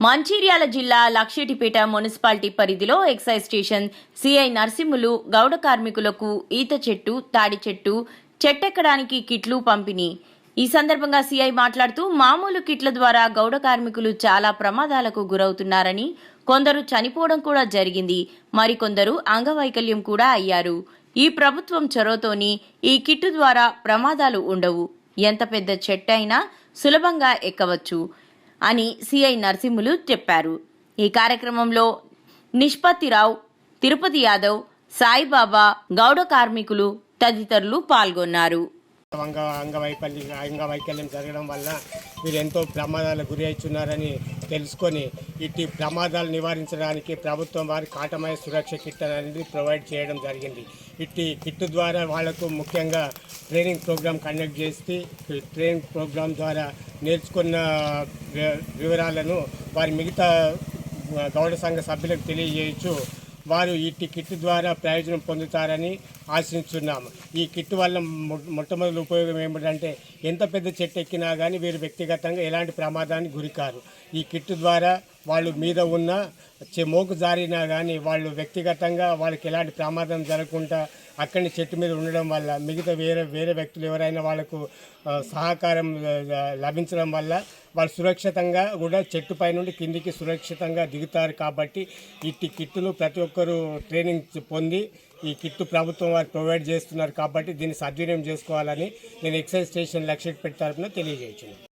మంచిర్యాల జిల్లా లక్షెటిపేట మున్సిపాలిటీ పరిధిలో excise station CI Narsimhulu Goud కార్మికులకు ఈత చెట్టు, తాడి చెట్టు, చెట్టెక్కడానికి కిట్లు పంపిణీ. ఈ సందర్భంగా సిఐ మాట్లాడుతూ మామూలు కిట్ల ద్వారా గౌడ కార్మికులు చాలా ప్రమాదాలకు గురవుతున్నారని, కొందరు చనిపోవడం కూడా జరిగింది, మరికొందరు అంగవైకల్యం కూడా అయ్యారు. ఈ ప్రభుత్వం చొరవతోని ఈ కిట్టు ద్వారా ప్రమాదాలు ఉండవు, ఎంత పెద్ద చెట్టైనా సులభంగా ఎక్కవచ్చు అని సిఐ నరసింహులు చెప్పారు. ఈ కార్యక్రమంలో నిష్పత్తిరావు, తిరుపతి యాదవ్, సాయిబాబా, గౌడ కార్మికులు తదితరులు పాల్గొన్నారు. అంగవైకల్యం జరగడం వల్ల వీరు ఎంతో ప్రమాదాలకు గురి అవుతున్నారని తెలుసుకొని ఇట్టి ప్రమాదాలు నివారించడానికి ప్రభుత్వం వారి కాటమయ సురక్ష కిట్ అనేది ప్రొవైడ్ చేయడం జరిగింది. ఇట్టి కిట్ ద్వారా వాళ్లకు ముఖ్యంగా ట్రైనింగ్ ప్రోగ్రామ్ కండక్ట్ చేసి ట్రైనింగ్ ప్రోగ్రామ్ ద్వారా నేర్చుకున్న వివరాలను వారి మిగతా గౌడ సంఘ సభ్యులకు తెలియజేయచ్చు. వారు ఈ కిట్ ద్వారా ప్రయోజనం పొందుతారని ఆశిస్తున్నాము. ఈ కిట్ వల్ల మొట్టమొదటి ఉపయోగం ఏమిటంటే ఎంత పెద్ద చెట్టు ఎక్కినా కానీ వీరు వ్యక్తిగతంగా ఎలాంటి ప్రమాదానికి గురికారు. ఈ కిట్ ద్వారా వాళ్ళు మీద ఉన్న మోకు జారినా కానీ వాళ్ళు వ్యక్తిగతంగా వాళ్ళకి ఎలాంటి ప్రమాదం జరగకుండా అక్కడి చెట్టు మీద ఉండడం వల్ల మిగతా వేరే వ్యక్తులు ఎవరైనా వాళ్ళకు సహకారం లభించడం వల్ల వాళ్ళు సురక్షితంగా కూడా చెట్టుపై నుండి కిందికి సురక్షితంగా దిగుతారు. కాబట్టి ఈ కిట్టును ప్రతి ఒక్కరూ ట్రైనింగ్ పొంది ఈ కిట్టు ప్రభుత్వం వారు ప్రొవైడ్ చేస్తున్నారు. కాబట్టి దీన్ని సద్వినియోగం చేసుకోవాలని నేను ఎక్సైజ్ స్టేషన్ లక్షెటిపేట తరఫున తెలియజేస్తున్నాను.